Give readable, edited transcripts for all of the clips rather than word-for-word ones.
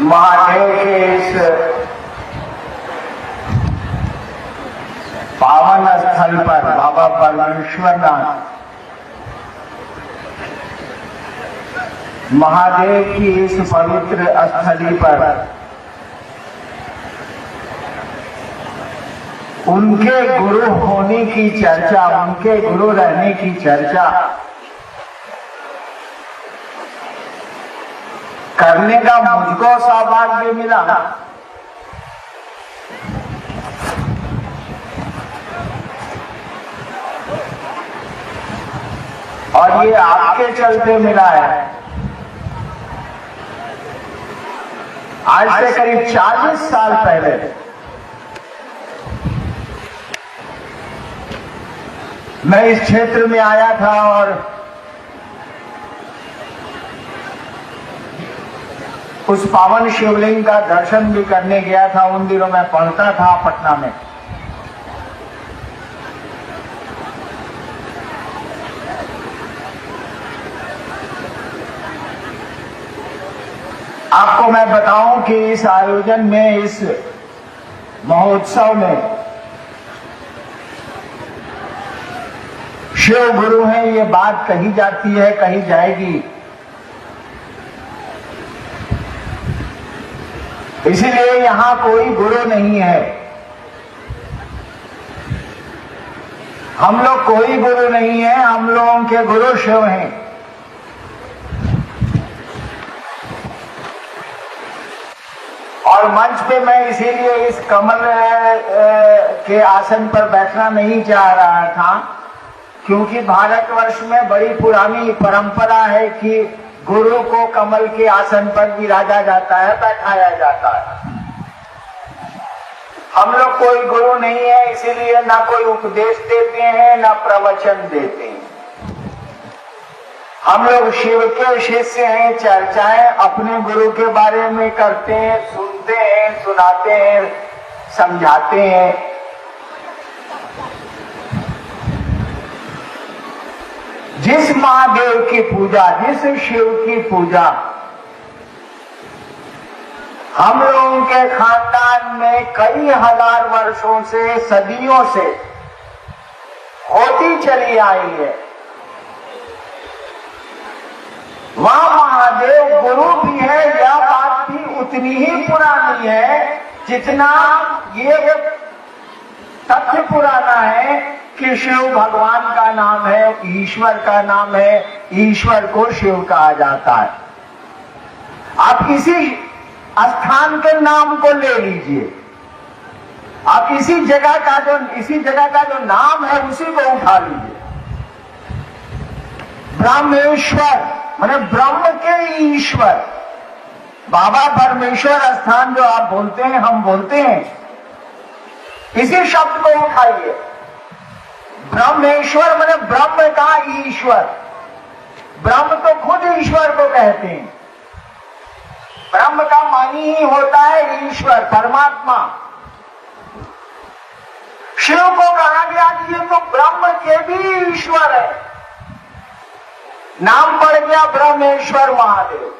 महादेव के इस पावन स्थल पर बाबा परमेश्वरनाथ महादेव की इस पवित्र स्थली पर उनके गुरु होने की चर्चा, उनके गुरु रहने की चर्चा करने का मुझको सौभाग्य मिला। और ये आपके चलते मिला है। आज से करीब 40 साल पहले मैं इस क्षेत्र में आया था और उस पावन शिवलिंग का दर्शन भी करने गया था। उन दिनों मैं पढ़ता था पटना में। आपको मैं बताऊं कि इस आयोजन में, इस महोत्सव में शिव गुरु हैं, ये बात कही जाती है, कही जाएगी। इसीलिए यहां कोई गुरु नहीं है। हम लोग कोई गुरु नहीं है, हम लोगों के गुरु शिव हैं। और मंच पे मैं इसीलिए इस कमल के आसन पर बैठना नहीं चाह रहा था, क्योंकि भारतवर्ष में बड़ी पुरानी परंपरा है कि गुरु को कमल के आसन पर विराजा जाता है, बैठाया जाता है। हम लोग कोई गुरु नहीं है, इसीलिए ना कोई उपदेश देते हैं, ना प्रवचन देते हैं। हम लोग शिव के शिष्य हैं। चर्चाएं अपने गुरु के बारे में करते हैं, सुनते हैं, सुनाते हैं, समझाते हैं। जिस महादेव की पूजा, जिस शिव की पूजा हम लोगों के खानदान में कई हजार वर्षों से, सदियों से होती चली आई है, वह महादेव गुरु भी है। यह बात भी उतनी ही पुरानी है जितना ये तथ्य पुराना है कि शिव भगवान का नाम है, ईश्वर का नाम है, ईश्वर को शिव कहा जाता है। आप इसी स्थान के नाम को ले लीजिए, आप इसी जगह का जो नाम है उसी को उठा लीजिए। ब्रह्मेश्वर माने ब्रह्म के ईश्वर, बाबा परमेश्वर स्थान जो आप बोलते हैं, हम बोलते हैं, इसी शब्द को उठाइए। ब्रह्मेश्वर माने ब्रह्म का ईश्वर। ब्रह्म तो खुद ईश्वर को कहते हैं। ब्रह्म का मानी ही होता है ईश्वर, परमात्मा। शिव को कहा गया कि ये तो ब्रह्म के भी ईश्वर है, नाम पड़ गया ब्रह्मेश्वर महादेव।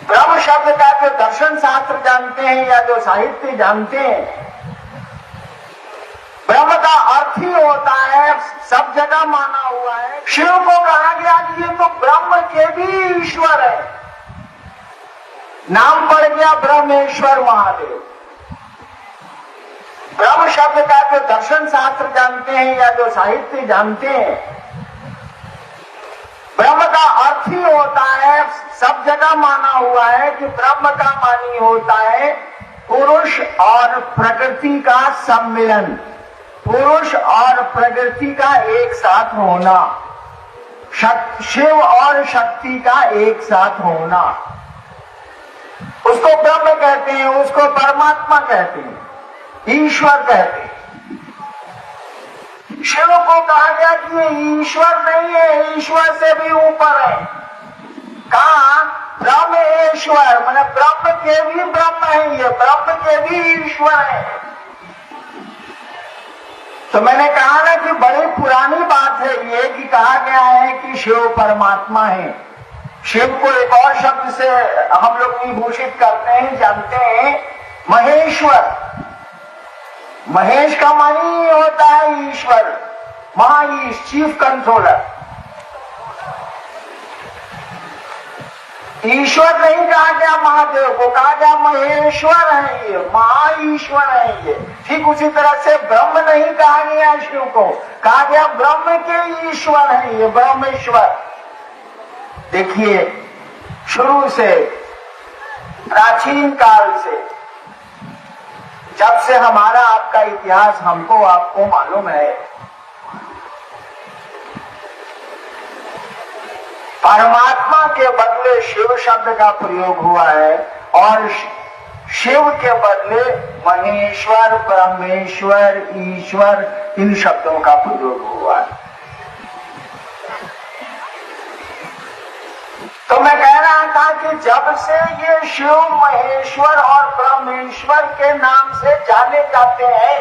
ब्रह्म शब्द का जो दर्शन शास्त्र जानते हैं या जो साहित्य जानते हैं, ब्रह्म का अर्थ ही होता है, सब जगह माना हुआ है। शिव को कहा गया कि ये तो ब्रह्म के भी ईश्वर है, नाम पड़ गया ब्रह्मेश्वर महादेव। ब्रह्म शब्द का जो दर्शन शास्त्र जानते हैं या जो साहित्य जानते हैं, ब्रह्म का अर्थ ही होता है, सब जगह माना हुआ है कि ब्रह्म का मानी होता है पुरुष और प्रकृति का सम्मिलन, पुरुष और प्रकृति का एक साथ होना, शिव और शक्ति का एक साथ होना, उसको ब्रह्म कहते हैं, उसको परमात्मा कहते हैं, ईश्वर कहते हैं। शिव को कहा गया कि ये ईश्वर नहीं है, ईश्वर से भी ऊपर है। कहा ब्रह्मेश्वर माने ब्रह्म के भी ब्रह्म है, ये ब्रह्म के भी ईश्वर है। तो मैंने कहा ना कि बड़ी पुरानी बात है ये कि कहा गया है कि शिव परमात्मा है। शिव को एक और शब्द से हम लोग विभूषित करते हैं, जानते हैं, महेश्वर। महेश का मानी ही होता है ईश्वर, महाईश, चीफ कंट्रोलर। ईश्वर नहीं कहा गया महादेव को, कहा गया महेश्वर है ये, महाईश्वर है ये। ठीक उसी तरह से ब्रह्म नहीं कहा गया शिव को, कहा गया ब्रह्म के ईश्वर है ये, ब्रह्मेश्वर। देखिए, शुरू से, प्राचीन काल से, जब से हमारा आपका इतिहास हमको आपको मालूम है, परमात्मा के बदले शिव शब्द का प्रयोग हुआ है और शिव के बदले महेश्वर, ब्रह्मेश्वर, ईश्वर, इन शब्दों का प्रयोग हुआ है। तो मैं कह रहा था कि जब से ये शिव, महेश्वर और ब्रह्मेश्वर के नाम से जाने जाते हैं,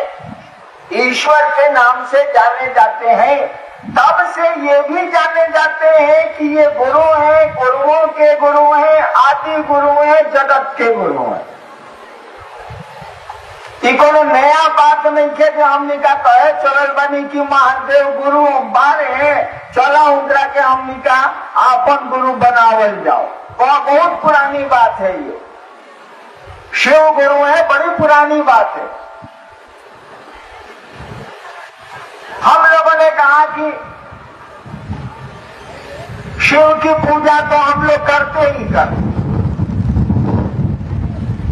ईश्वर के नाम से जाने जाते हैं, तब से ये भी जाने जाते हैं कि ये गुरु हैं, गुरुओं के गुरु हैं, आदि गुरु हैं, जगत के गुरु हैं। ये कोनो नया बात नहीं है जो हमने का कहे चलल बनी कि महादेव गुरु बारे हैं, चला उनका के हमने का आपन गुरु बनावल जाओ। वह बहुत पुरानी बात है। ये शिव गुरु है, बड़ी पुरानी बात है। हम लोगों ने कहा कि शिव की पूजा तो हम लोग करते ही करते,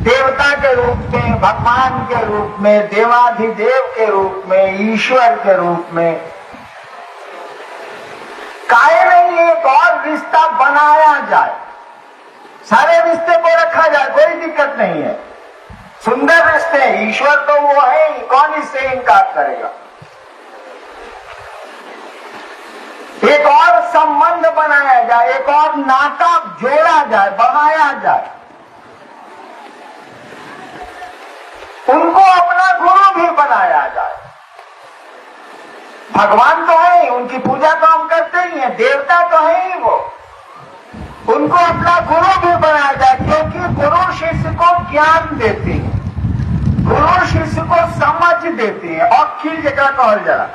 देवता के रूप में, भगवान के रूप में, देवाधिदेव के रूप में, ईश्वर के रूप में। काहे नहीं एक और रिश्ता बनाया जाए, सारे रिश्ते को रखा जाए, कोई दिक्कत नहीं है। सुंदर रिश्ते, ईश्वर तो वो है ही, कौन इससे इनकार करेगा। एक और संबंध बनाया जाए, एक और नाता जोड़ा जाए, बढ़ाया जाए, उनको अपना गुरु भी बनाया जाए। भगवान तो है ही, उनकी पूजा तो हम करते ही हैं, देवता तो है ही वो, उनको अपना गुरु भी बनाया जाए। क्योंकि गुरु शिष्य को ज्ञान देते हैं, गुरु शिष्य को समझ देते हैं। और खिल जगह कहल जरा,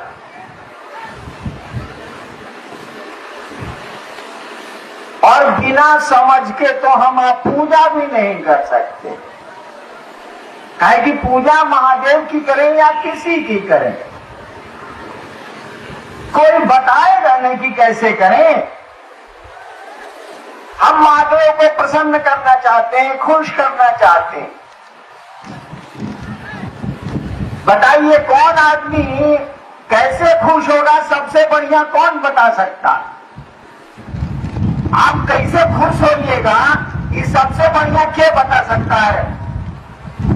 और बिना समझ के तो हम आप पूजा भी नहीं कर सकते। काहे कि पूजा महादेव की करें या किसी की करें, कोई बताएगा नहीं कि कैसे करें। हम महादेव को प्रसन्न करना चाहते हैं, खुश करना चाहते हैं। बताइए कौन आदमी कैसे खुश होगा, सबसे बढ़िया कौन बता सकता। आप कैसे खुश होइएगा, ये सबसे बढ़िया क्या बता सकता है।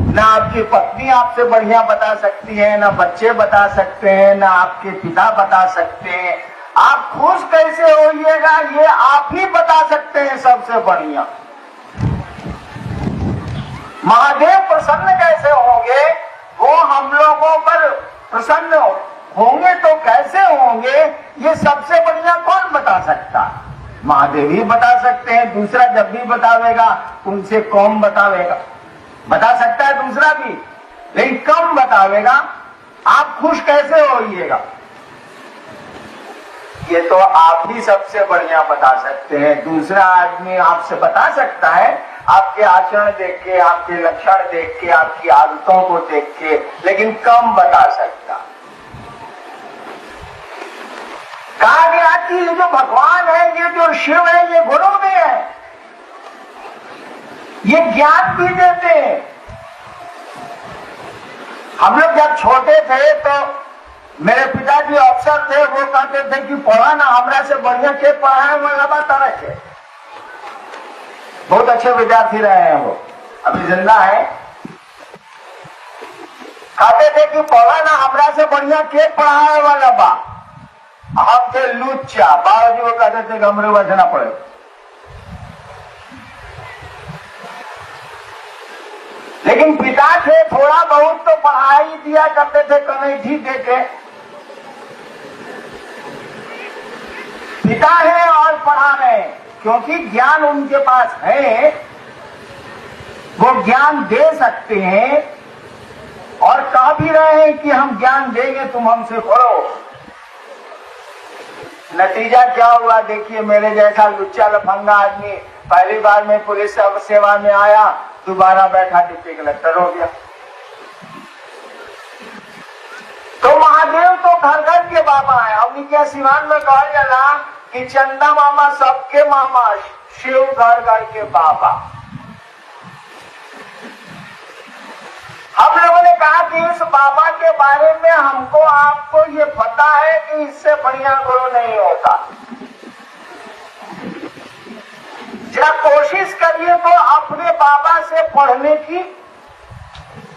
ना आपकी पत्नी आपसे बढ़िया बता सकती है, ना बच्चे बता सकते हैं, ना आपके पिता बता सकते हैं। आप खुश कैसे होइएगा ये आप ही बता सकते हैं सबसे बढ़िया। महादेव प्रसन्न कैसे होंगे, वो हम लोगों पर प्रसन्न होंगे तो कैसे होंगे, ये सबसे बढ़िया कौन बता सकता। महादेव ही बता सकते हैं। दूसरा जब भी बतावेगा उनसे कम बतावेगा, बता सकता है दूसरा भी, लेकिन कम बतावेगा। आप खुश कैसे होइएगा, ये तो आप ही सबसे बढ़िया बता सकते हैं। दूसरा आदमी आपसे बता सकता है आपके आचरण देख के, आपके लक्षण देख के, आपकी आदतों को देख के, लेकिन कम बता सकता। कहा गया कि ये जो भगवान है, ये जो शिव है, ये गुरु भी है, ये ज्ञान भी देते हैं। हम लोग जब छोटे थे तो मेरे पिताजी अफसर थे, वो कहते थे कि पढ़ाना हमरा से बढ़िया के पढ़ाए वाला बात है। बहुत अच्छे विद्यार्थी रहे हैं वो, अभी जिंदा है। कहते थे कि पढ़ाना हमरा से बढ़िया के पढ़ाए वाला बा। हम थे लुच्चा, बाबूजी वो कहते थे कि हमरे बचना पड़े। लेकिन पिता थे, थोड़ा बहुत तो पढ़ाई दिया करते थे, कमेठी दे के। पिता है और पढ़ा रहे हैं। क्योंकि ज्ञान उनके पास है, वो ज्ञान दे सकते हैं और कह भी रहे हैं कि हम ज्ञान देंगे, तुम हमसे पढ़ो। नतीजा क्या हुआ देखिए, मेरे जैसा लुच्चा लफंगा आदमी पहली बार में पुलिस सेवा में आया, दोबारा बैठा डिप्टी कलेक्टर हो गया। तो महादेव तो घर घर के बाबा है। हमने क्या सिवान में कहा जाला कि चंदा मामा सबके मामा, शिव घर घर के बाबा। हम लोगों ने कहा कि इस बाबा के बारे में हमको आपको ये पता है कि इससे बढ़िया गुरु नहीं होता। जरा कोशिश करिए तो अपने बाबा से पढ़ने की,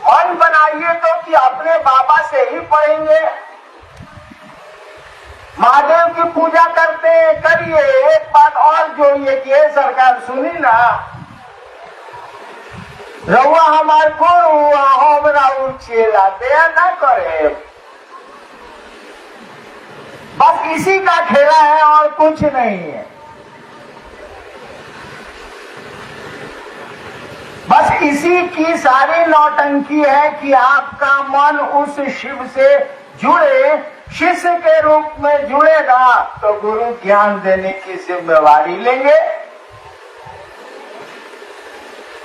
मन बनाइए तो कि अपने बाबा से ही पढ़ेंगे। महादेव की पूजा करते हैं, करिए। एक बात और जोड़िए कि सरकार सुनी ना, रउआ हमार गुरु, हमरा चेला, दया ना करे। बस इसी का खेला है और कुछ नहीं है। बस इसी की सारी नौटंकी है कि आपका मन उस शिव से जुड़े, शिष्य के रूप में जुड़ेगा तो गुरु ज्ञान देने की जिम्मेवारी लेंगे।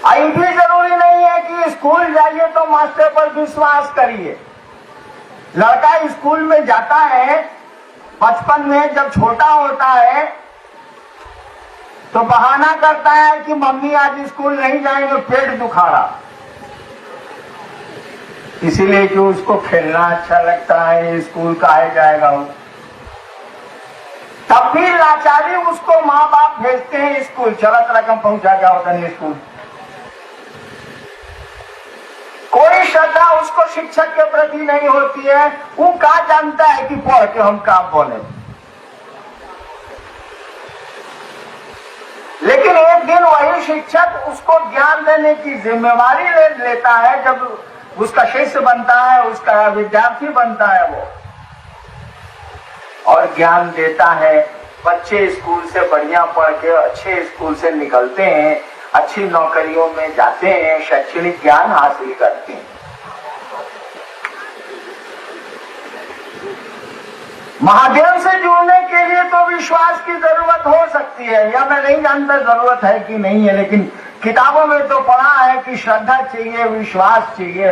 ये भी जरूरी नहीं है कि स्कूल जाइए तो मास्टर पर विश्वास करिए। लड़का स्कूल में जाता है, बचपन में जब छोटा होता है तो बहाना करता है कि मम्मी आज स्कूल नहीं जाएंगे, पेट दुखा रहा। इसीलिए कि उसको खेलना अच्छा लगता है, स्कूल काहे जाएगा वो। तब भी लाचारी उसको माँ बाप भेजते हैं स्कूल, चलत रकम पहुंचा गया होता है स्कूल। कोई श्रद्धा उसको शिक्षक के प्रति नहीं होती है। वो क्या जानता है कि पढ़ के हम क्या बोले। लेकिन एक दिन वही शिक्षक उसको ज्ञान देने की जिम्मेवारी लेता है, जब उसका शिष्य बनता है, उसका विद्यार्थी बनता है वो, और ज्ञान देता है। बच्चे स्कूल से बढ़िया पढ़ के अच्छे स्कूल से निकलते हैं, अच्छी नौकरियों में जाते हैं, शैक्षणिक ज्ञान हासिल करते हैं। महादेव से जुड़ने के लिए तो विश्वास की जरूरत हो सकती है, या मैं नहीं जानता जरूरत है कि नहीं है, लेकिन किताबों में तो पढ़ा है कि श्रद्धा चाहिए, विश्वास चाहिए,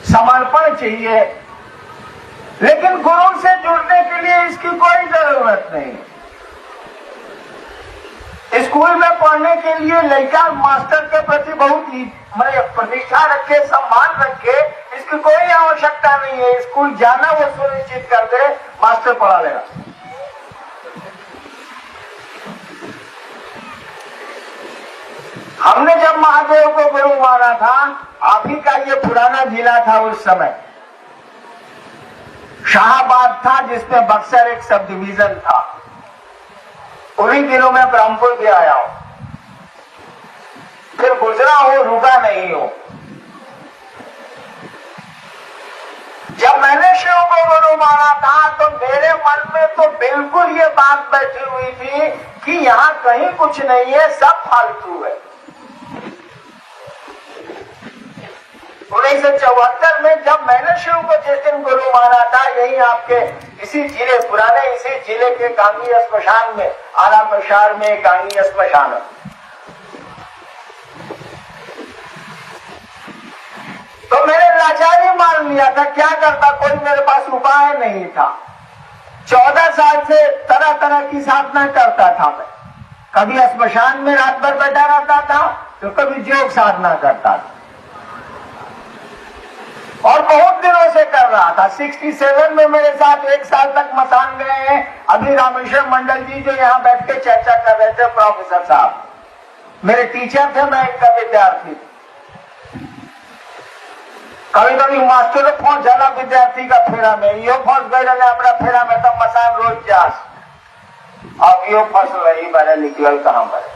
समर्पण चाहिए। लेकिन गुरु से जुड़ने के लिए इसकी कोई जरूरत नहीं। स्कूल में पढ़ने के लिए लड़का मास्टर के प्रति बहुत ही प्रतिष्ठा रखे, सम्मान रखे, इसकी कोई आवश्यकता नहीं है। स्कूल जाना वो सुनिश्चित कर दे, मास्टर पढ़ा लेगा। हमने जब महादेव को गुरु माना था, आप ही का ये पुराना जिला था उस समय, शाहबाद था, जिसमें बक्सर एक सब डिवीजन था। उन्हीं दिनों में ब्रह्मपुर भी आया हूं, फिर गुजरा हो, रुका नहीं हो। जब मैंने शिव को गुरु माना था तो मेरे मन में तो बिल्कुल ये बात बैठी हुई थी कि यहाँ कहीं कुछ नहीं है, सब फालतू है। 1974 में जब मैंने शिव को जिस दिन गुरु माना था, यही आपके इसी जिले, पुराने इसी जिले के गांगी स्मशान में, आला प्रशार में गांगी स्मशान, तो मैंने लाचारी मान लिया था। क्या करता, कोई मेरे पास उपाय नहीं था। 14 साल से तरह तरह की साधना करता था मैं। कभी स्मशान में रात भर बैठा रहता था, तो कभी योग साधना करता था, और बहुत दिनों से कर रहा था। 67 में मेरे साथ 1 साल तक मसान गए हैं। अभी रामेश्वर मंडल जी जो यहाँ बैठ के चर्चा कर रहे थे, प्रोफेसर साहब मेरे टीचर थे, मैं इनका विद्यार्थी। कभी कभी मास्टर फंस जाला विद्यार्थी का फेरा में, यो फंस गए अपना फेरा में, तब मसान रोज जास। अब यो फंस रही मैंने निकल कहां पर।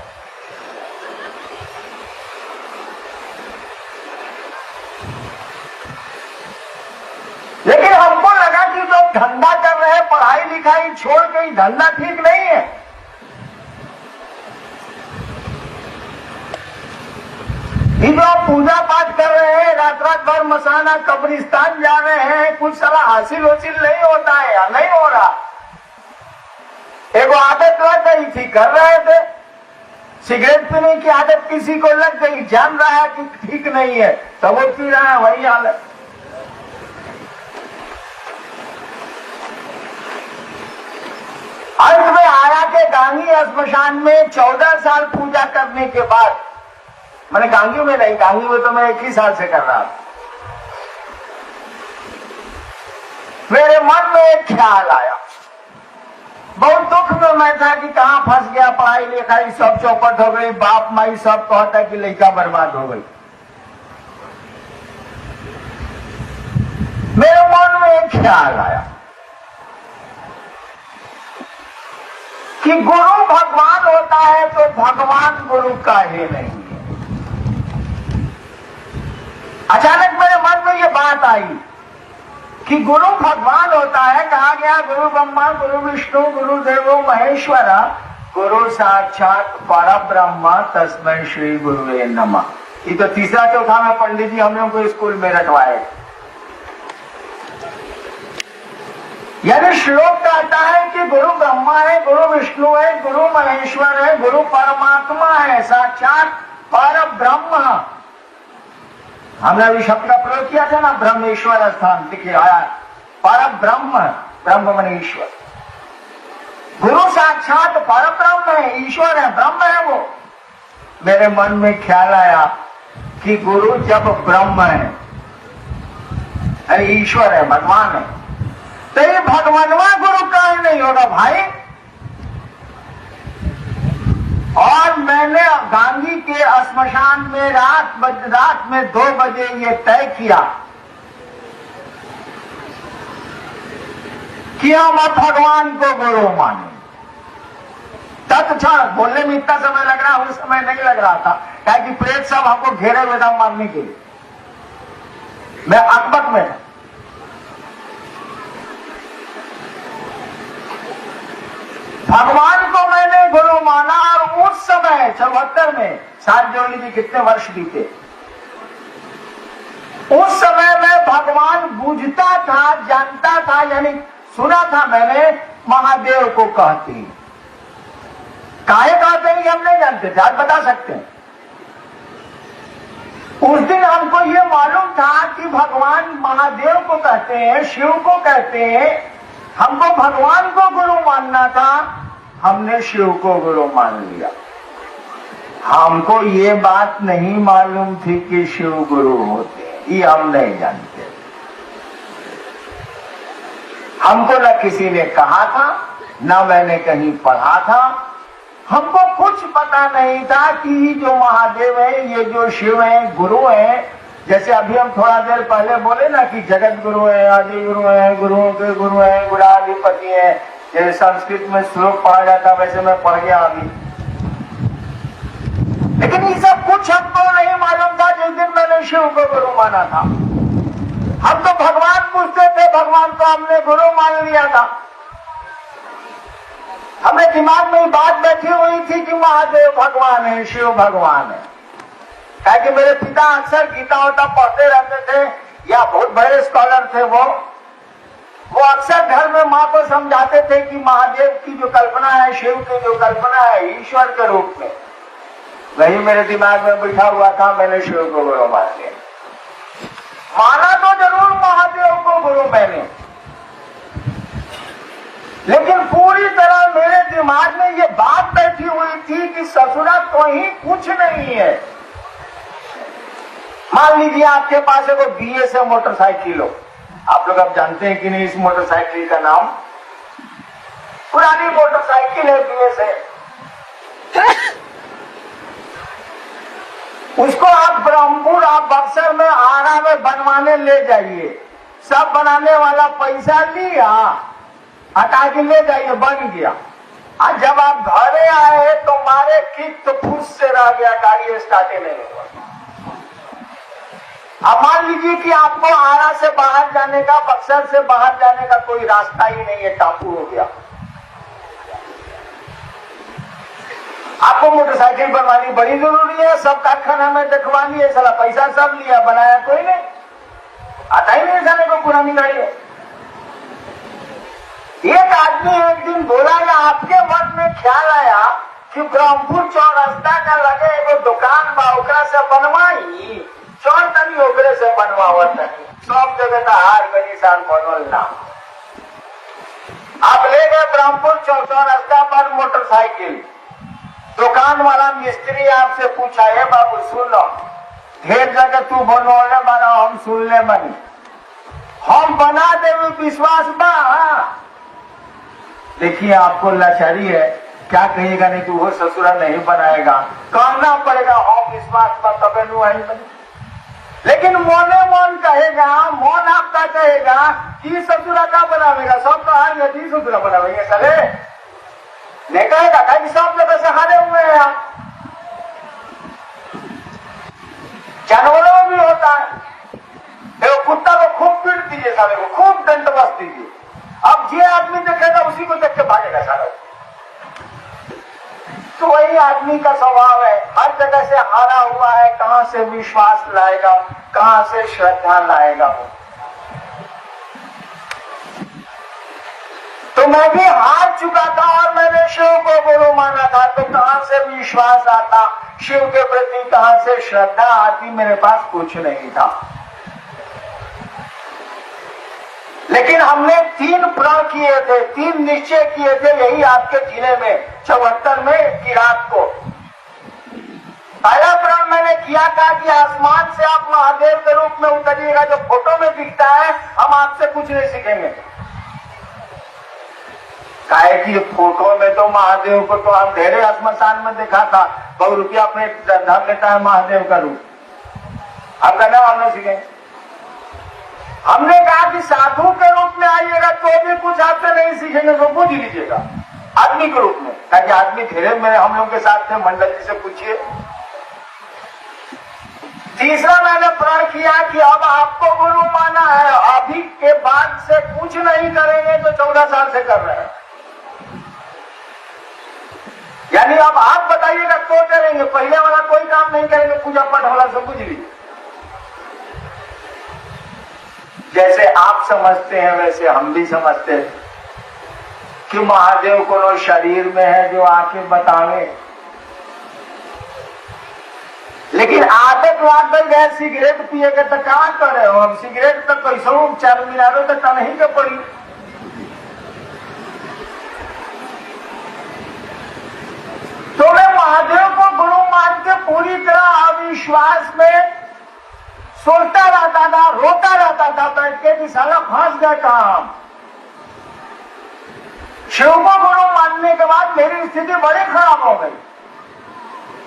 लेकिन हमको लगा कि जो धंधा कर रहे हैं, पढ़ाई लिखाई छोड़ के, धंधा ठीक नहीं है। ये जो आप पूजा पाठ कर रहे हैं, रात रात भर मसाना कब्रिस्तान जा रहे हैं, कुछ सारा हासिल नहीं होता है या नहीं हो रहा। एक आदत लग गई थी, कर रहे थे। सिगरेट पीने की आदत किसी को लग गई, जान रहा है कि ठीक नहीं है, तो वो पी रहा है, वही हाल है। अंत में आया के गांगी श्मशान में 14 साल पूजा करने के बाद, मैंने गांगी में नहीं, गांगी में तो मैं 1 ही साल से कर रहा था, मेरे मन में एक ख्याल आया। बहुत दुख में मैं था कि कहां फंस गया, पढ़ाई लिखाई सब चौपट हो गई, बाप माई सब कहता कि लड़का बर्बाद हो गई। मेरे मन में एक ख्याल आया कि गुरु भगवान होता है तो भगवान गुरु का ही नहीं है। अचानक मेरे मन में ये बात आई कि गुरु भगवान होता है, कहा गया गुरु ब्रह्मा गुरु विष्णु गुरु देवो महेश्वरा गुरु साक्षात परब्रह्म तस्मै श्री गुरुवे नमः। ये तो तीसरा चौथा में पंडित जी हम लोग को स्कूल में रटवाए। यानी श्लोक कहता है कि गुरु ब्रह्मा है, गुरु विष्णु है, गुरु महेश्वर है, गुरु परमात्मा है, साक्षात परब्रह्म। हमने अभी शब्द का प्रयोग किया था ना, ब्रह्मेश्वर स्थान लिखे आया, परब्रह्म, ब्रह्म माने ईश्वर। गुरु साक्षात परब्रह्म है, ईश्वर है, ब्रह्म है वो। मेरे मन में ख्याल आया कि गुरु जब ब्रह्म है, ईश्वर है, भगवान है, तो ये भगवानवा गुरु का ही नहीं होगा भाई। और मैंने गांगी के श्मशान में रात में 2 बजे ये तय किया कि हम अब भगवान को गुरु माने। तत्क्षण बोलने में इतना समय लग रहा, उस समय नहीं लग रहा था, क्या कि प्रेत सब हमको घेरे हुए था मारने के लिए। मैं अकबक में था। भगवान को मैंने गुरु माना। और उस समय 74 में, साथ जोड़ लीजिए कितने वर्ष बीते, उस समय में भगवान बूझता था, जानता था, यानी सुना था मैंने महादेव को कहते हैं। काहे कहते हैं हम नहीं जानते थे, आज बता सकते हैं। उस दिन हमको ये मालूम था कि भगवान महादेव को कहते हैं, शिव को कहते हैं। हमको भगवान को गुरु मानना था, हमने शिव को गुरु मान लिया। हमको ये बात नहीं मालूम थी कि शिव गुरु होते हैं, ये हम नहीं जानते। हमको न किसी ने कहा था, न मैंने कहीं पढ़ा था। हमको कुछ पता नहीं था कि जो महादेव है, ये जो शिव है, गुरु है। जैसे अभी हम थोड़ा देर पहले बोले ना कि जगत गुरु है, आदि गुरु है, गुरुओं के गुरु है, गुणाधिपति है। जैसे संस्कृत में श्लोक पढ़ा जाता, वैसे मैं पढ़ गया अभी। लेकिन ये सब कुछ हमको नहीं मालूम था जिस दिन मैंने शिव को गुरु माना था। हम तो भगवान पूछते थे, भगवान को हमने गुरु मान लिया था। हमें दिमाग में बात बैठी हुई थी कि महादेव भगवान है, शिव भगवान है। क्या कि मेरे पिता अक्सर गीता होता पढ़ते रहते थे, या बहुत बड़े स्कॉलर थे वो अक्सर घर में माँ को समझाते थे कि महादेव की जो कल्पना है, शिव की जो कल्पना है, ईश्वर के रूप में। वही मेरे दिमाग में बैठा हुआ था, मैंने शिव को गुरु मान लिया। माना तो जरूर महादेव को गुरु मैंने, लेकिन पूरी तरह मेरे दिमाग में ये बात बैठी हुई थी कि ससुरा तो ही कुछ नहीं है। मान लीजिए आपके पास है वो BS है मोटरसाइकिल हो, आप लोग अब जानते हैं कि नहीं इस मोटरसाइकिल का नाम, पुरानी मोटरसाइकिल है, BS है। उसको आप ब्रह्मपुर, आप बक्सर में, आरा में बनवाने ले जाइए। सब बनाने वाला पैसा लिया, हटा के ले जाइए, बन गया। आज जब आप घरे आए तो मारे किक तो फुस से रह गया, गाड़ी स्टार्ट नहीं हुआ। अब मान लीजिए कि आपको आरा से बाहर जाने का, बक्सर से बाहर जाने का कोई रास्ता ही नहीं है, टापू हो गया। आपको मोटरसाइकिल बनवानी बड़ी जरूरी है, सब कारखाना में दिखवानी है, साला पैसा सब लिया, बनाया कोई नहीं, आता ही नहीं साले को पुरानी गाड़ी है। एक आदमी एक दिन बोला कि आपके मन में ख्याल आया कि ब्रह्मपुर चौरस्ता का लगे एगो दुकान बा, ओकरा से बनवाई, चौर तनी ओकरे से बनवावत नहीं, सब जगह का हार गली साल बनल ना। आप ले गए ब्रह्मपुर चौरस्ता पर मोटरसाइकिल, दुकान वाला मिस्त्री आपसे पूछा, है बाबू सुन लो, ढेर जगह तू बनोले बना, हम सुन ले बनी, हम बना दे, विश्वास बा। देखिए आपको लाचारी है, क्या कहिएगा, नहीं तो वो ससुरा नहीं बनाएगा, कहना पड़ेगा हम विश्वास पर तबे नु आई बनी। लेकिन मोने मन कहेगा, मन आपका कहेगा कि ससुरा का बनावेगा, सब तो आज नदी ससुरा बनावेंगे साले, नहीं कहेगा कि सब जगह से हारे हुए हैं आप। जानवरों में भी होता है, देखो कुत्ता को खूब पीट दीजिए, साले को खूब दंड बस दीजिए, अब जे आदमी देखेगा उसी को देख के भागेगा साला। तो वही आदमी का स्वभाव है, हर जगह से हारा हुआ है, कहां से विश्वास लाएगा, कहां से श्रद्धा लाएगा वो। तो मैं भी हार चुका था और मैंने शिव को गुरु माना था, तो कहां से विश्वास आता, शिव के प्रति कहां से श्रद्धा आती, मेरे पास कुछ नहीं था। लेकिन हमने 3 प्रण किए थे, 3 निश्चय किए थे, यही आपके जिले में 74 में की रात को। पहला प्रण मैंने किया था कि आसमान से आप महादेव के रूप में उतरिएगा, जो फोटो में दिखता है, हम आपसे कुछ नहीं सीखेंगे। काहे कि फोटो में तो महादेव को तो अंधेरे श्मशान में देखा था, 100 रुपया अपने धर लेता है महादेव का रूप, हम कहना हम नहीं सीखेंगे। हमने कहा कि साधु के रूप में आइएगा तो भी कुछ आपसे नहीं सीखेंगे, तो पूछ लीजिएगा आदमी के रूप में, ताकि आदमी धीरे मेरे हम लोग के साथ थे, मंडल जी से पूछिए। तीसरा मैंने प्रण किया कि अब आपको गुरु माना है, अभी के बाद से कुछ नहीं करेंगे जो 14 साल से कर रहे हैं, यानी अब आप बताइएगा तो करेंगे, पहले वाला कोई काम नहीं करेंगे, पूजा पाठ वाला सब पूछ लीजिए। जैसे आप समझते हैं वैसे हम भी समझते हैं कि महादेव को शरीर में है जो आके बतावे, लेकिन आदत लाग गए सिगरेट पिए के तो क्या करे हो, हम सिगरेट तो कैसे 4 मिनारों तो नहीं के पड़ी। तो मैं महादेव को गुरु मान के पूरी तरह अविश्वास में सोचता रहता था, रोता रहता था बैठ के कि साला फंस गया काम। शिव को गुरु मानने के बाद मेरी स्थिति बड़ी खराब हो गई,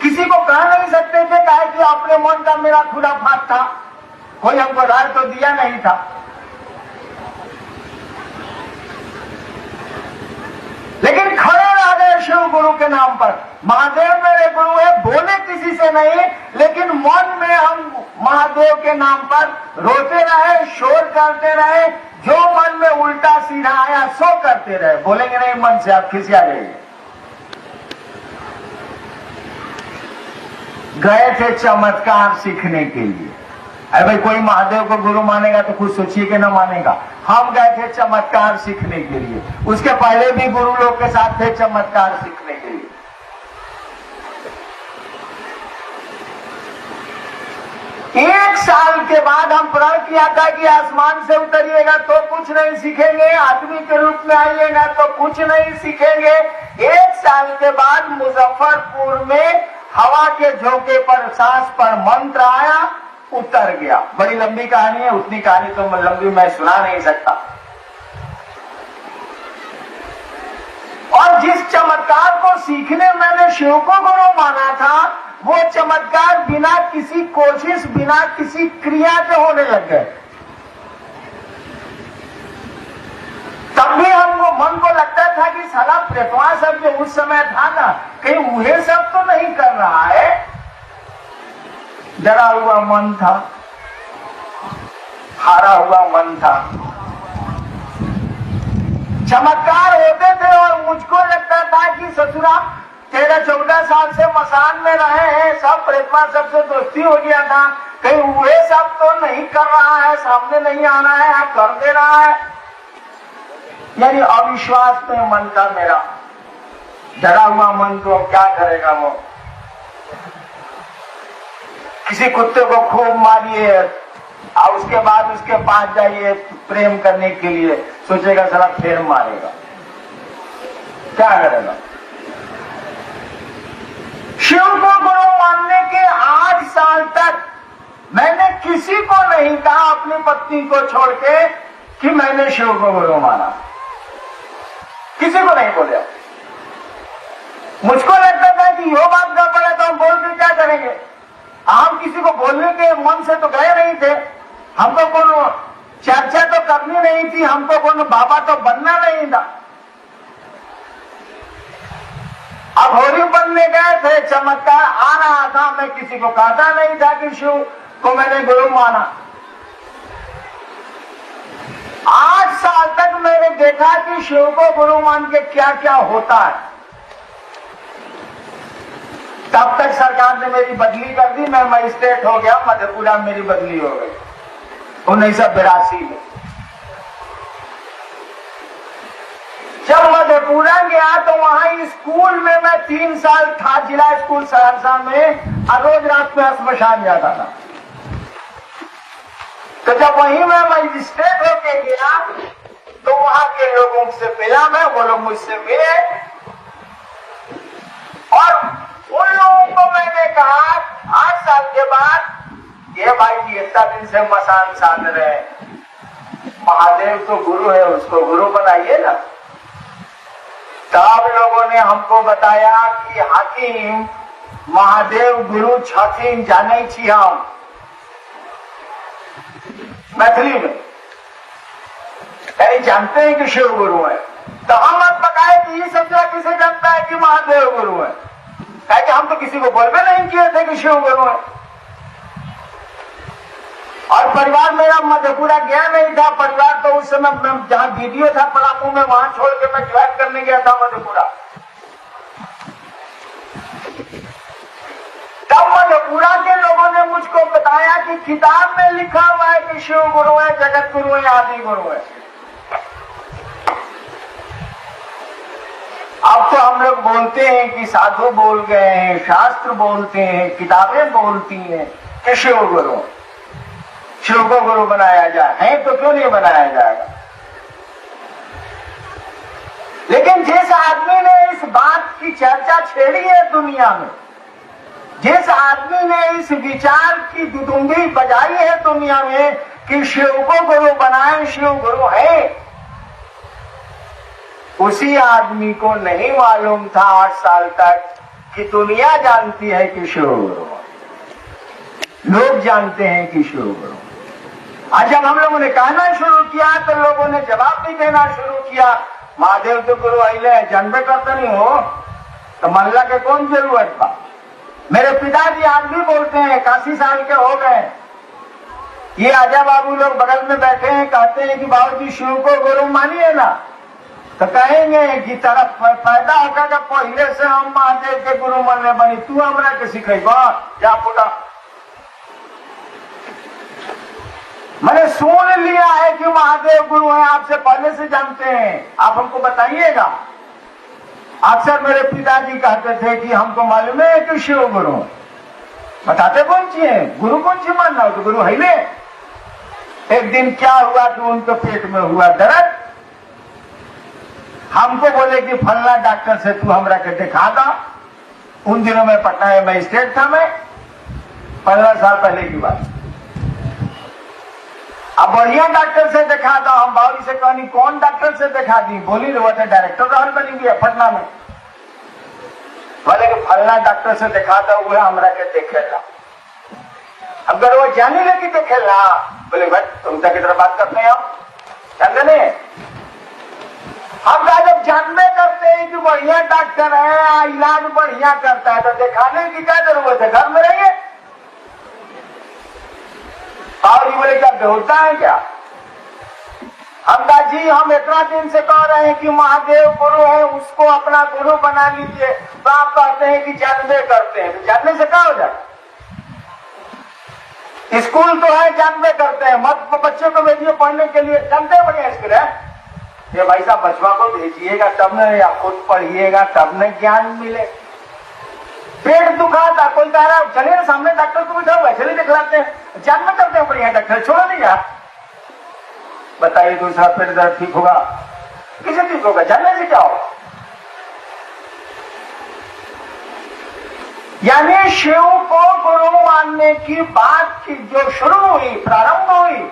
किसी को कह नहीं सकते थे, कहे कि अपने मन का मेरा खुराफात था, कोई हमको राय तो दिया नहीं था। लेकिन खड़े रह गए शिव गुरु के नाम पर, महादेव मेरे गुरु है, बोले किसी से नहीं, लेकिन मन में हम महादेव के नाम पर रोते रहे, शोर करते रहे, जो मन में उल्टा सीधा आया सो करते रहे, बोलेंगे नहीं मन से, आप खिसिया जाइए। गए थे चमत्कार सीखने के लिए। अरे भाई कोई महादेव को गुरु मानेगा तो खुद सोचिए कि न मानेगा। हम गए थे चमत्कार सीखने के लिए, उसके पहले भी गुरु लोग के साथ थे चमत्कार सीखने के लिए। एक साल के बाद हम प्रण किया था कि आसमान से उतरिएगा तो कुछ नहीं सीखेंगे, आदमी के रूप में आइएगा तो कुछ नहीं सीखेंगे। 1 साल के बाद मुजफ्फरपुर में हवा के झोंके पर सांस पर मंत्र आया, उतर गया। बड़ी लंबी कहानी है, उतनी कहानी तो लंबी मैं सुना नहीं सकता। और जिस चमत्कार को सीखने मैंने शिव को गुरु माना था, वो चमत्कार बिना किसी कोशिश, बिना किसी क्रिया के होने लग गए। तब भी हमको मन को लगता था कि साला प्रेतवा सब जो उस समय था ना, कहीं वह सब तो नहीं कर रहा है। डरा हुआ मन था, हारा हुआ मन था। चमत्कार होते थे और मुझको लगता था कि ससुरा 13-14 साल से मसान में रहे हैं, सब प्रेतमा सबसे दोस्ती हो गया था, कहीं वे सब तो नहीं कर रहा है, सामने नहीं आना है, आप कर दे रहा है। यानी अविश्वास में मन का मेरा डरा हुआ मन, तो क्या करेगा वो। किसी कुत्ते को खूब मारिए और उसके बाद उसके पास जाइए प्रेम करने के लिए, सोचेगा साला फिर मारेगा, क्या करेगा। शिव को गुरु मानने के 8 साल तक मैंने किसी को नहीं कहा अपनी पत्नी को छोड़ के कि मैंने शिव को गुरु माना, किसी को नहीं बोला। मुझको लगता था कि यो बात गड़बड़ है तो हम बोल के क्या करेंगे। हम किसी को बोलने के मन से तो गए नहीं थे, हमको कोनो चर्चा तो करनी नहीं थी, हमको कोनो बाबा तो बनना नहीं था। अब होली बनने गए थे, चमत्कार आ रहा था, मैं किसी को कहता नहीं था कि शिव को मैंने गुरु माना। 8 साल तक मैंने देखा कि शिव को गुरु मान के क्या क्या होता है। तब तक सरकार ने मेरी बदली कर दी, मैं मजिस्ट्रेट हो गया, मधेपुरा में मेरी बदली हो गई 1982 में। जब मधेपुरा गया तो वहां स्कूल में मैं 3 साल था, जिला स्कूल सहरसा में, और रोज रात में श्मशान जाता था। तो जब वहीं मैं मजिस्ट्रेट होके गया तो वहां के लोगों से मिला मैं, वो लोग मुझसे मिले और उन लोगों को मैंने कहा 8 साल के बाद, ये भाई जी इतना दिन से मसान साध रहे, महादेव तो गुरु है, उसको गुरु बनाइए ना। तब लोगों ने हमको बताया कि हाकिम महादेव गुरु छथिन, जाने छी हम मैथिली में, कहीं जानते हैं कि शिव गुरु है। तो हम मत बताए कि ये सब जगह किसे जानता है कि महादेव गुरु है, कि हम तो किसी को बोलबे नहीं किए थे कि शिव गुरु है। और परिवार मेरा मधेपुरा गया नहीं था, परिवार तो उस समय जहां वीडियो था पलामू में, वहां छोड़ के मैं ज्वाइन करने गया था मधेपुरा। तब मधेपुरा के लोगों ने मुझको बताया कि किताब में लिखा हुआ है कि शिव गुरु है, जगत गुरु है, आदि गुरु है। अब तो हम लोग बोलते हैं कि साधु बोल गए हैं, शास्त्र बोलते हैं, किताबें बोलती हैं कि शिव गुरु, शिव को गुरु बनाया जाए, है तो क्यों नहीं बनाया जाएगा। लेकिन जिस आदमी ने इस बात की चर्चा छेड़ी है दुनिया में, जिस आदमी ने इस विचार की दुदुम्बी बजाई है दुनिया में कि शिव को गुरु बनाए, शिव गुरु है, उसी आदमी को नहीं मालूम था 8 साल तक कि दुनिया जानती है कि शिव गुरु, लोग जानते हैं कि शिव गुरु। आज जब हम लोगों ने कहना शुरू किया तो लोगों ने जवाब भी देना शुरू किया, महादेव तो गुरु अहिले जानबे करते नहीं हो तो मल्ला के कौन जरूरत था। मेरे पिताजी आज भी बोलते हैं, 81 साल के हो गए, ये आजा बाबू लोग बगल में बैठे हैं, कहते हैं कि बाबूजी शिव को गुरु मानिए ना, तो कहेंगे कि तेरा फायदा होगा कि पहले से हम महादेव के गुरु मानने बनी, तू हमरा के सिखेगा क्या पुटा। मैंने सुन लिया है कि महादेव गुरु है, आपसे पहले से जानते हैं, आप हमको बताइएगा। अक्सर मेरे पिताजी कहते थे कि हमको मालूम है कि शिव गुरु, बताते कौन सी है, गुरु कौन सी मानना हो तो गुरु है ले। एक दिन क्या हुआ कि उनके पेट में हुआ दर्द, हमको बोले कि फलना डॉक्टर से तू हमरा के दिखा दा। उन दिनों में पटना में मजिस्ट्रेट था, मैं 15 साल पहले की बात। अब बढ़िया डॉक्टर से दिखा दो, हम बाबू से कहनी कौन डॉक्टर से दिखा दी, बोली वो तो डायरेक्टर रहल बनी गया पटना में, बोले कि फलना डॉक्टर से दिखा दो, वो हमरा के देखेला। अगर वो जाने लगी देखेला, बोले भाई तुम तक इधर बात करते हैं, हम जानते नहीं, हम जब जानबे करते हैं कि बढ़िया डॉक्टर है, इलाज बढ़िया करता है, तो दिखाने की क्या जरूरत है, घर में रहिए। और ये बोले क्या बेहोता है क्या, हमदास जी हम इतना दिन से कह रहे हैं कि महादेव गुरु है, उसको अपना गुरु बना लीजिए, तो आप कहते हैं कि जानवे करते हैं। तो जानने से क्या हो जाए? स्कूल तो है, जानवे करते हैं, मत बच्चों को भेजिए पढ़ने के लिए, जानते हैं बढ़िया स्कूल है ये। भाई साहब बचवा को भेजिएगा तब न, या खुद पढ़िएगा तब न ज्ञान मिले। पेट दुखा था, कोई कह रहा चलिए सामने डॉक्टर को बिठाओ, चलिए दिखलाते हैं, जानवे करते हैं बढ़िया डॉक्टर, छोड़ो नहीं यार। बताइए दूसरा पेट दर्द ठीक होगा? किसे ठीक होगा? जानने से क्या होगा? यानी शिव को गुरु मानने की बात की जो शुरू हुई, प्रारंभ हुई,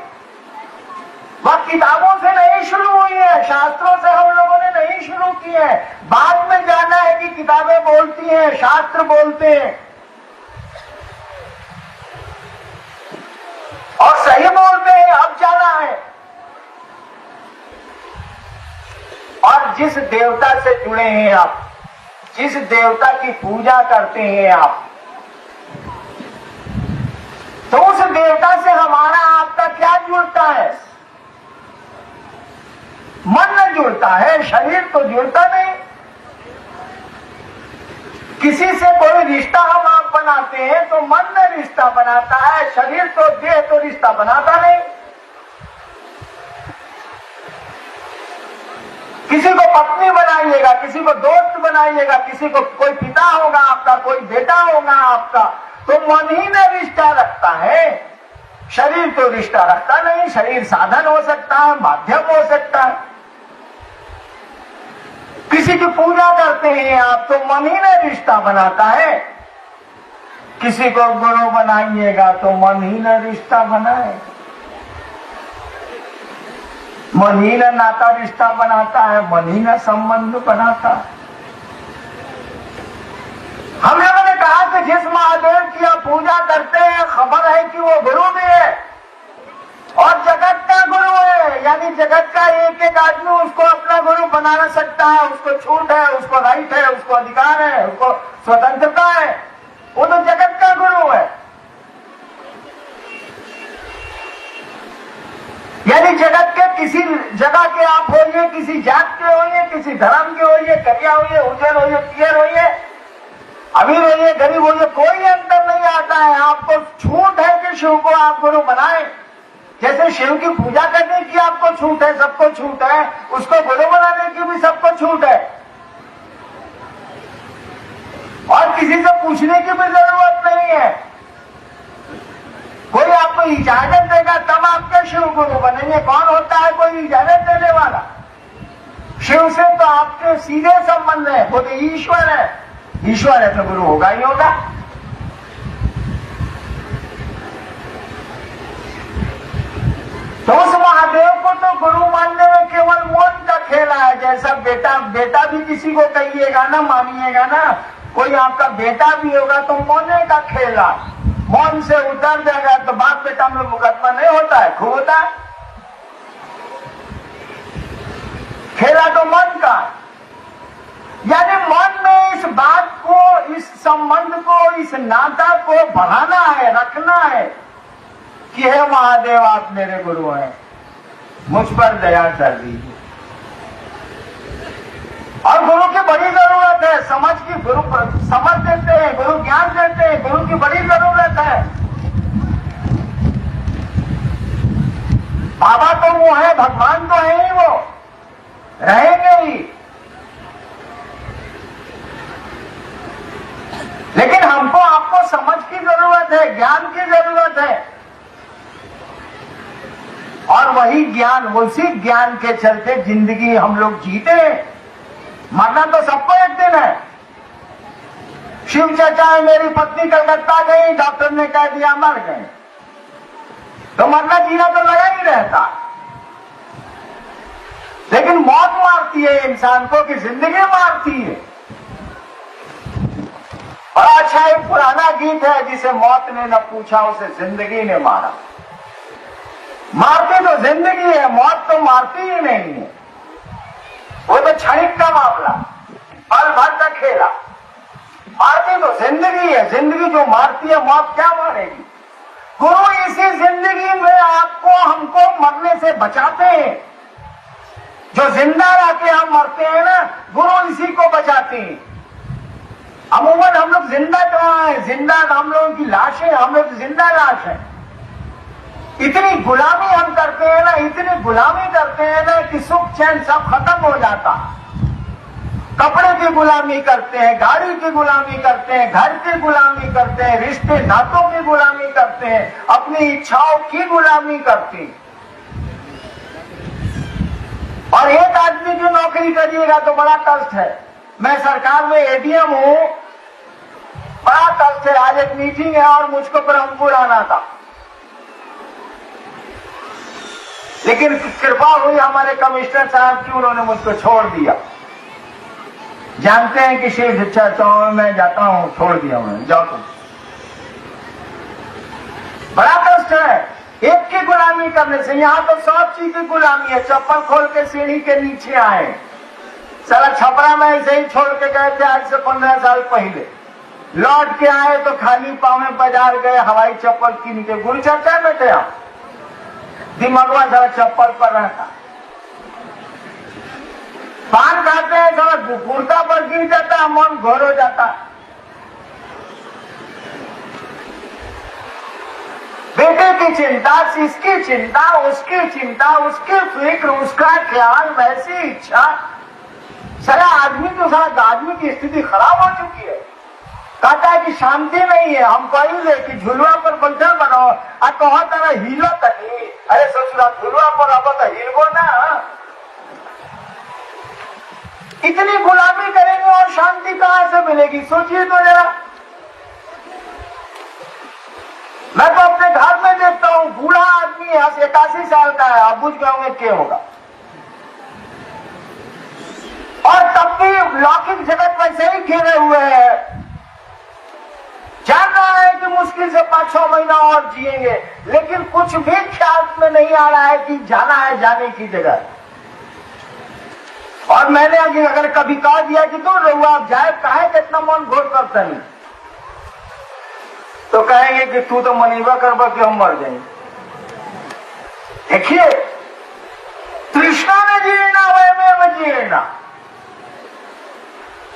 वह किताबों से नहीं शुरू हुई है, शास्त्रों से हम लोगों ने नहीं शुरू की है। बाद में जाना है कि किताबें बोलती हैं, शास्त्र बोलते हैं, और सही बोलते हैं, अब जाना है। और जिस देवता से जुड़े हैं आप, जिस देवता की पूजा करते हैं आप, तो उस देवता से हमारा आपका क्या जुड़ता है? मन न जुड़ता है, शरीर तो जुड़ता नहीं। किसी से कोई रिश्ता हम आप बनाते हैं तो मन में रिश्ता बनाता है, शरीर तो देह तो रिश्ता बनाता नहीं। किसी को पत्नी बनाइएगा, किसी को दोस्त बनाइएगा, किसी को कोई पिता होगा आपका, कोई बेटा होगा आपका, तो मन ही न रिश्ता रखता है, शरीर तो रिश्ता रखता नहीं। शरीर साधन हो सकता है, माध्यम हो सकता है। किसी की पूजा करते हैं आप तो मन ही न रिश्ता बनाता है। किसी को गुरु बनाइएगा तो मन ही न रिश्ता बनाए, मन ही न नाता रिश्ता बनाता है, मन ही न संबंध बनाता है। हम लोगों ने कहा कि जिस महादेव की आप पूजा करते हैं, खबर है कि वो गुरु भी है और जगत का गुरु है, यानी जगत का एक एक आदमी उसको अपना गुरु बना सकता है, उसको छूट है, उसको राइट है, उसको अधिकार है, उसको स्वतंत्रता है, वो तो जगत का गुरु है। यानी जगत के किसी जगह के आप होइए, किसी जात के होइए, किसी धर्म के होइए, करिया होइए, उजर होइए, पियर होइए, अमीर होइए, गरीब होइए, कोई अंतर नहीं आता है। आपको छूट है कि शिव को आप गुरु बनाएं। जैसे शिव की पूजा करने की आपको छूट है, सबको छूट है, उसको गुरु बनाने की भी सबको छूट है, और किसी से पूछने की भी जरूरत नहीं है। कोई आपको इजाजत देगा तब आपके शिव गुरु बनेंगे। कौन होता है कोई इजाजत देने वाला? शिव से तो आपके सीधे संबंध है, वो तो ईश्वर है। ईश्वर है तो गुरु होगा ही होगा। तो उस महादेव को तो गुरु मानने में केवल मन का खेला है। जैसा बेटा बेटा भी किसी को कहिएगा ना, मानिएगा ना, कोई आपका बेटा भी होगा तो मोने का खेला, मन से उतर जाएगा तो बाप बेटा में मुकदमा नहीं होता है, खूब होता है। खेला तो मन का, यानी मन में इस बात को, इस संबंध को, इस नाता को बढ़ाना है, रखना है कि हे महादेव आप मेरे गुरु हैं, मुझ पर दया कर दीजिए। और गुरु की बड़ी जरूरत है, समझ की। गुरु समझ देते हैं, गुरु ज्ञान देते हैं, गुरु की बड़ी जरूरत है। बाबा तो वो है, भगवान तो है ही, वो रहेंगे ही, लेकिन हमको आपको समझ की जरूरत है, ज्ञान की जरूरत है। और वही ज्ञान, उसी ज्ञान के चलते जिंदगी हम लोग जीते हैं। मरना तो सबको एक दिन है। शिव चाचा है, मेरी पत्नी कलकत्ता गई, डॉक्टर ने कह दिया मर गए, तो मरना जीना तो लगा ही रहता। लेकिन मौत मारती है इंसान को कि जिंदगी मारती है। बड़ा अच्छा एक पुराना गीत है, जिसे मौत ने न पूछा उसे जिंदगी ने मारा। मारती तो जिंदगी है, मौत तो मारती ही नहीं है। वो तो क्षणिक का मामला, पल भर का खेला। मारती तो जिंदगी है, जिंदगी जो मारती है, मौत क्या मारेगी? गुरु इसी जिंदगी में आपको हमको मरने से बचाते हैं। जो जिंदा रहते हम मरते हैं ना, गुरु इसी को बचाते हैं। अमूमन हम लोग जिंदा कहाँ है? जिंदा हम लोगों की लाश है, हम लोग जिंदा लाश है। इतनी गुलामी हम करते हैं ना, इतनी गुलामी करते हैं ना कि सुख चैन सब खत्म हो जाता। कपड़े की गुलामी करते हैं, गाड़ी की गुलामी करते हैं, घर की गुलामी करते हैं, रिश्ते नातों की गुलामी करते हैं, अपनी इच्छाओं की गुलामी करते हैं। और एक आदमी की नौकरी करिएगा तो बड़ा कष्ट है। मैं सरकार में एडीएम हूं, बड़ा कष्ट है। आज एक मीटिंग है और मुझको ब्रह्मपुर आना था, लेकिन कृपा हुई हमारे कमिश्नर साहब की, उन्होंने मुझको छोड़ दिया। जानते हैं कि शिव शिक्षा चौहान में मैं जाता हूं, छोड़ दिया उन्होंने, जाओ तुम। बड़ा कष्ट है एक की गुलामी करने से। यहां तो सब चीज की गुलामी है। चप्पल खोल के सीढ़ी के नीचे आए, साला छपरा में ऐसे ही छोड़ के गए थे आज से 15 साल पहले। लौट के आए तो खाली पांव में बाजार गए, हवाई चप्पल कीन के। गुरु चर्चा में थे आप, दिमागवा सारा चप्पल पर रहता। पान खाते हैं, सारा कुर्ता पर गिर जाता है, मन घोर हो जाता है। बेटे की चिंता, इसकी चिंता, उसकी चिंता, उसकी फिक्र, उसका ख्याल, वैसी इच्छा। सारा आदमी तो सारा आदमी की स्थिति खराब हो चुकी है। कहता है कि शांति नहीं है। हम कहेंगे कि झुलवा पर बंधन बनाओ, आ कहो तारा हिलो तनी। अरे ससुरा झुलवा पर अब तो हिलबो ना। इतनी गुलामी करेंगे और शांति कहां से मिलेगी? सोचिए तो जरा। मैं तो अपने घर में देखता हूं, बूढ़ा आदमी है, 81 साल का है, आप बुझ गए क्या होगा। और तब भी लौकिक जगत वैसे ही घेरे हुए हैं। जान रहा है कि मुश्किल से 5-6 महीना और जिएंगे, लेकिन कुछ भी ख्याल में नहीं आ रहा है कि जाना है जाने की जगह। और मैंने अगर कभी कह दिया कि तुम रहुआ आप जाए, कहे कितना मन घोर करता नहीं, तो कहेंगे कि तू तो मनीबा करबा कि हम मर जाएंगे। देखिए, तृष्णा में जीना वह जीना।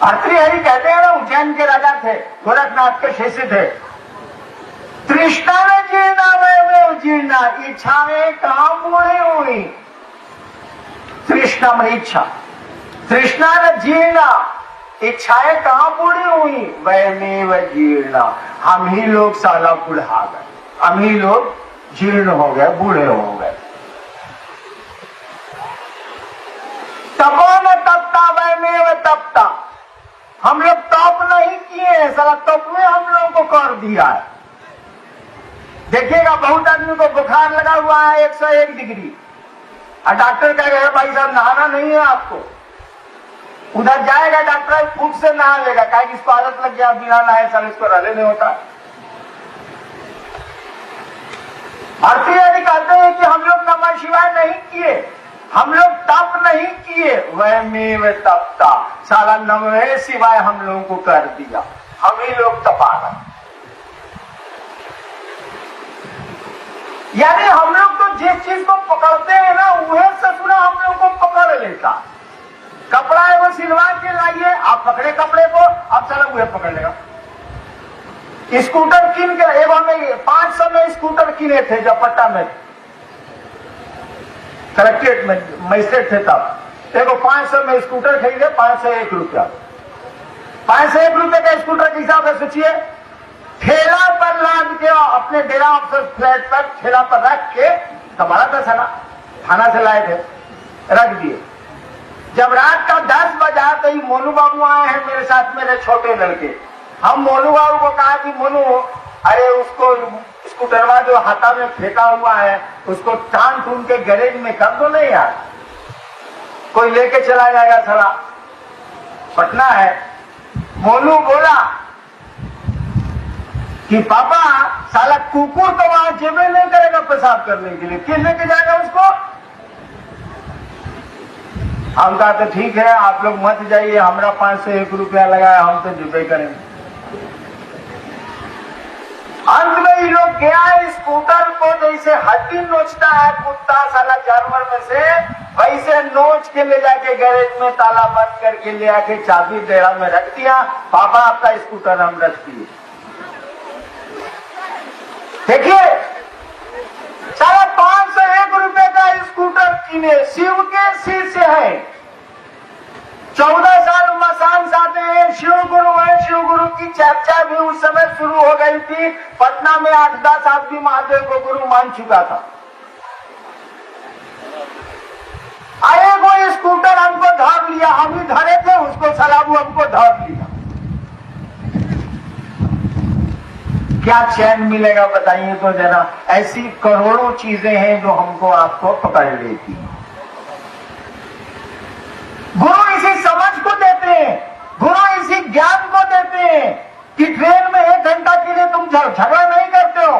भर्तृहरि कहते हैं ना, उज्जैन के राजा थे, गोरखनाथ के शिष्य थे। तृष्णा में जीना वह जीना, इच्छाएं कहां पूरी हुई? तृष्णा में इच्छा, तृष्णा में जीना, इच्छाएं कहां पूरी हुई? वह जीर्णा। हम ही लोग साला बुढ़ा गए, हम ही लोग जीर्ण हो गए, बूढ़े हो गए। तपो न तपता वह तपता। हम लोग तप नहीं किए हैं, साला तप में हम लोगों को कर दिया है। देखिएगा, बहुत आदमी को बुखार लगा हुआ है 101 डिग्री, और डॉक्टर कह रहे हैं भाई साहब नहाना नहीं है आपको। उधर जाएगा डॉक्टर, फूट से नहा लेगा, कहे इसको आदत लग गया बिना नहाए साल इसको रहने नहीं होता। भर्तृहरि कहते हैं कि हम लोग नमः शिवाय नहीं किए, हम लोग तप नहीं किए, वह में तपता। साला नमः शिवाय हम लोगों को कर दिया, हम ही लोग तपा रहे। यानी हम लोग तो जिस चीज को पकड़ते हैं ना, वह ससुरा हम लोग को पकड़ लेता। कपड़ा है वो सिलवा के लाइए, आप पकड़े कपड़े को, अब साला वह पकड़ लेगा। स्कूटर किन के, एक हमें 500 में स्कूटर किने थे जब पट्टा में कलेक्ट्रेट में मजिस्ट्रेट थे तब। देखो 500 में स्कूटर खरीदे, 501 रुपया। 501 रुपये का स्कूटर के हिसाब से सोचिए, ठेला पर लाद के अपने डेरा ऑफिसर फ्लैट पर ठेला पर रख के कमाना था साला, थाना से लाए थे, रख दिए। जब रात का 10 बजा तो ये मोनू बाबू आए हैं मेरे साथ, मेरे छोटे लड़के। हम मोनू बाबू को कहा कि मोनू, अरे उसको स्कूटरवा जो हाथा में फेंका हुआ है उसको टांग टूंग के गैरेज में कर दो। नहीं यार, कोई लेके चला जाएगा साला, पटना है। मोनू बोला कि पापा साला कुकुर तो वहां जेबे नहीं करेगा पेशाब करने के लिए, किस लेके जाएगा उसको? हम कहा तो ठीक है, आप लोग मत जाइए, हमरा 501 रुपया लगाया, हम तो जेबे करेंगे। अंत में ये लोग गया स्कूटर को जैसे हड्डी नोचता है कुत्ता साला जानवर में से, वैसे नोच के ले जाके गैरेज में ताला बंद करके ले आके चाबी डेरा में रख दिया। पापा आपका स्कूटर हम रख दिए। देखिए 501 रुपए का स्कूटर किने, शिव के शीश है। 14 साल मसान साधे हैं, शिव गुरु की चर्चा भी उस समय शुरू हो गई थी। पटना में 8-10 आदमी महादेव को गुरु मान चुका था। आए वो स्कूटर हमको धर लिया, हम भी धरे थे उसको, सलाबू हमको धर लिया। क्या चैन मिलेगा बताइए तो जरा। ऐसी करोड़ों चीजें हैं जो हमको आपको पकड़ लेती हैं। गुरु इसी समझ को देते हैं, गुरु इसी ज्ञान को देते हैं कि ट्रेन में 1 घंटा के लिए तुम झगड़ा नहीं करते हो।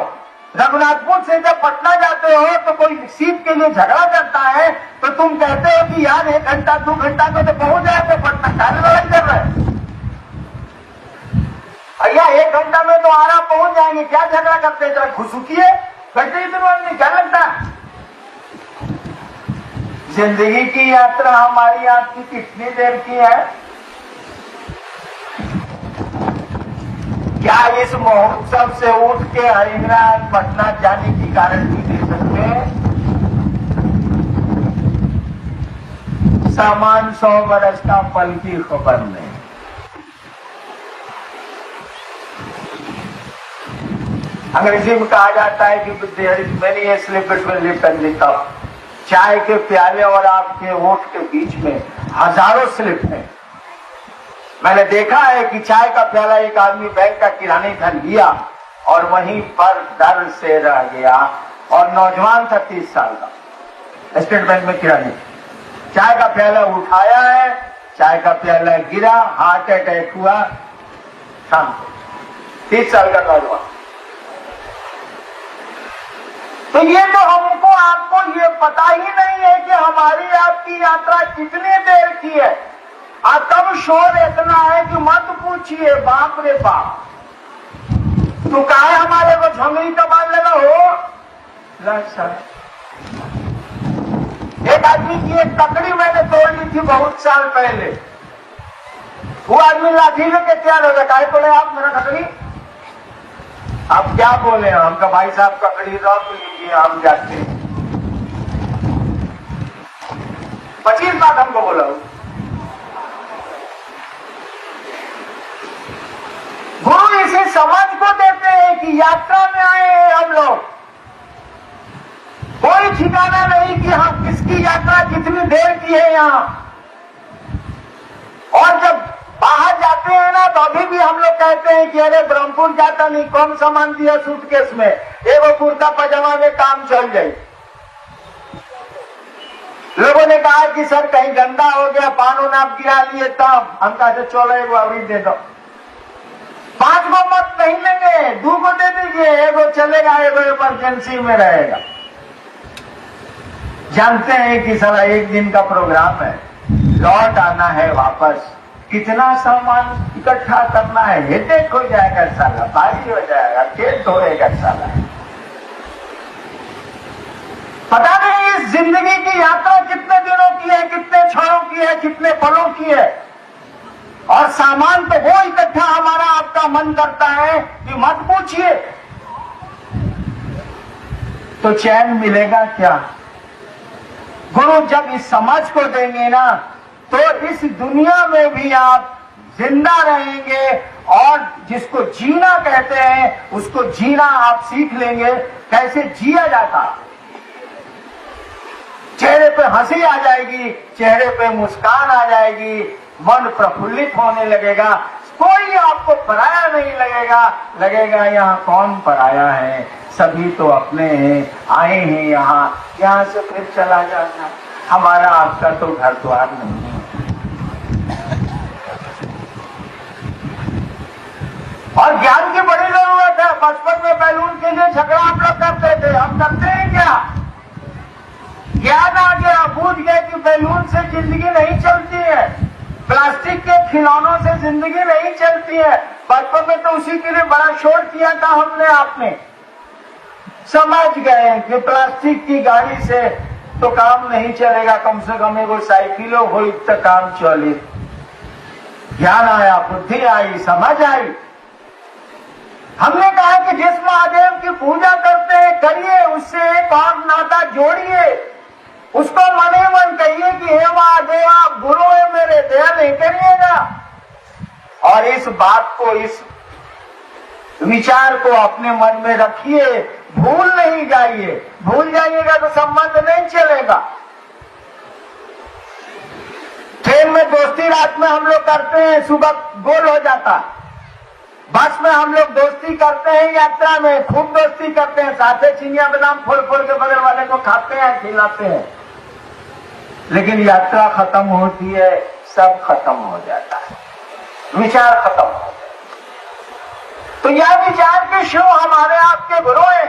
रघुनाथपुर से जब पटना जाते हो तो कोई सीट के लिए झगड़ा करता है तो तुम कहते हो कि यार 1 घंटा 2 घंटा में तो पहुंच जाएगा पटना, कार्य लड़ाई कर रहे हैं भैया। 1 घंटा में तो आराम पहुंच जाएंगे, क्या झगड़ा करते हैं? जरा घुसुकिए, बैठे इतने क्या लगता है? जिंदगी की यात्रा हमारी आपकी कितनी देर की है? क्या इस महोत्सव से उठ के हरिद्वार पटना जाने की गारंटी दे सकते हैं? सामान 100 बरस का, फल की खबर नहीं। अंग्रेजी में कहा जाता है कि there is many slip between lip and the cup. चाय के प्याले और आपके होठ के बीच में हजारों स्लिप हैं। मैंने देखा है कि चाय का प्याला एक आदमी बैंक का किराने धर लिया और वहीं पर डर से रह गया, और नौजवान था 30 साल का, स्टेट बैंक में किराने। चाय का प्याला उठाया है, चाय का प्याला गिरा, हार्ट अटैक हुआ शाम को। 30 साल का नौजवान। तो ये तो हमको आपको ये पता ही नहीं है कि हमारी आपकी यात्रा कितनी देर की है। तब शोर इतना है कि मत पूछिए, बाप रे बाप। तो काहे हमारे को झंगली का बांध लेना हो? एक आदमी की एक तकड़ी मैंने तोड़ ली थी बहुत साल पहले। वो आदमी लाठी लेके तैयार हो गया, काहे तोड़े आप मेरा तकड़ी? आप क्या बोले? हमका भाई साहब ककड़ी रख लीजिए, हम जाते हैं। 25 बात हमको बोला। गुरु इसी समझ को देते हैं कि यात्रा में आए हैं हम लोग, कोई ठिकाना नहीं कि हम किसकी यात्रा कितनी देर की है यहाँ। और जब बाहर जाते हैं ना तो अभी भी हम लोग कहते हैं कि अरे ब्रह्मपुर जाता नहीं, कौन सामान दिया सूटकेस में, एगो कुर्ता पजामा में काम चल जाए। लोगों ने कहा कि सर कहीं गंदा हो गया, पानो नाप गिरा लिए, तब हम कहते चलो एगो अभी दे दो। 5 गो मत नहीं लेंगे, 2 को दे दीजिए, एगो चलेगा, एगो इमरजेंसी में रहेगा। जानते हैं कि साला 1 दिन का प्रोग्राम है, लौट आना है वापस। कितना सामान इकट्ठा करना है, हेडेक हो जाएगा साला, भारी हो जाएगा, खेत धोएगा साला। पता नहीं इस जिंदगी की यात्रा कितने दिनों की है, कितने क्षणों की है, कितने पलों की है। और सामान तो वो इकट्ठा हमारा आपका मन करता है कि मत पूछिए। तो चैन मिलेगा क्या? गुरु जब इस समझ को देंगे ना तो इस दुनिया में भी आप जिंदा रहेंगे, और जिसको जीना कहते हैं उसको जीना आप सीख लेंगे, कैसे जिया जाता। चेहरे पे हंसी आ जाएगी, चेहरे पे मुस्कान आ जाएगी, मन प्रफुल्लित होने लगेगा, कोई आपको पराया नहीं लगेगा। लगेगा यहाँ कौन पराया है, सभी तो अपने हैं, आए हैं यहाँ से फिर चला जाना। हमारा आपका तो घर द्वार नहीं है। और ज्ञान की बड़ी जरूरत है। बचपन में बैलून के लिए झगड़ा हम लोग करते थे, हम करते हैं क्या? ज्ञान आ गया, बूझ गए कि बैलून से जिंदगी नहीं चलती है, प्लास्टिक के खिलौनों से जिंदगी नहीं चलती है। बचपन में तो उसी के लिए बड़ा शोर किया था हमने, आपने समझ गए कि प्लास्टिक की गाड़ी से तो काम नहीं चलेगा, कम से कम एगो साइकिलो हो तो काम चले। ज्ञान आया, बुद्धि आई, समझ आई। हमने कहा कि जिस महादेव की पूजा करते हैं करिए, उससे एक और नाता जोड़िए, उसको मने मन कहिए कि हे महादेव आप गुरु है मेरे, दया नहीं करिएगा। और इस बात को, इस विचार को अपने मन में रखिए, भूल नहीं जाइए। भूल जाइएगा तो संबंध नहीं चलेगा। ट्रेन में दोस्ती रात में हम लोग करते हैं, सुबह गोल हो जाता। बस में हम लोग दोस्ती करते हैं, यात्रा में खूब दोस्ती करते हैं, साथे चिनिया बादाम फोड़ फोड़ के बगल वाले को खाते हैं, खिलाते हैं। लेकिन यात्रा खत्म होती है, सब खत्म हो जाता है, विचार खत्म हो जाता है। तो यह विचार के शिव हमारे आपके गुरु है।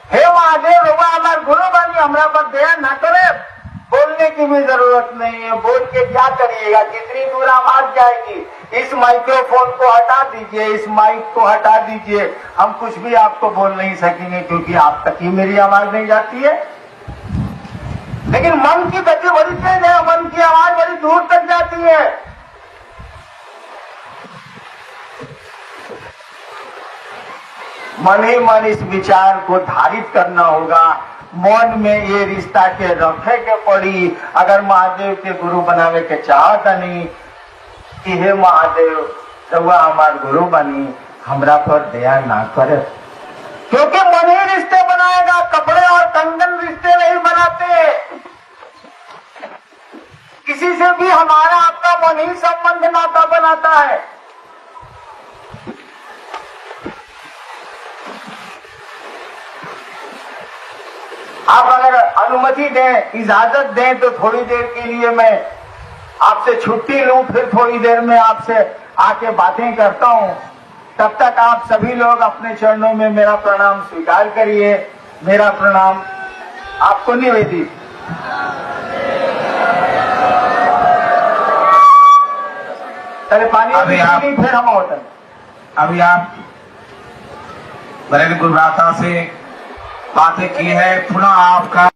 हे महादेव होगा हमारे गुरु बनी, हमारा पर दया न करे। बोलने की भी जरूरत नहीं है, बोल के क्या करिएगा, कितनी दूर आवाज जाएगी। इस माइक्रोफोन को हटा दीजिए, इस माइक को हटा दीजिए, हम कुछ भी आपको बोल नहीं सकेंगे, क्योंकि आप तक ही मेरी आवाज नहीं जाती है। लेकिन मन की गति बड़ी तेज है, मन की आवाज बड़ी दूर तक जाती है। मन ही मन इस विचार को धारित करना होगा। मन में ये रिश्ता के रखे के पड़ी। अगर महादेव के गुरु बनावे के चाहत नहीं कि हे महादेव रउआ हमार गुरु बनी, हमरा पर दया ना करे, क्योंकि मन ही रिश्ते बनाएगा, कपड़े और कंगन रिश्ते नहीं बनाते। किसी से भी हमारा आपका मन ही संबंध नाता बनाता है। आप अगर अनुमति दें, इजाजत दें तो थोड़ी देर के लिए मैं आपसे छुट्टी लूं, फिर थोड़ी देर में आपसे आके बातें करता हूं। तब तक आप सभी लोग अपने चरणों में मेरा प्रणाम स्वीकार करिए। मेरा प्रणाम आपको निवेदित। चले पानी अभी आप, फिर हम होटल। अभी आप बरेली गुरुभ्राता से बातें की है, पुनः आपका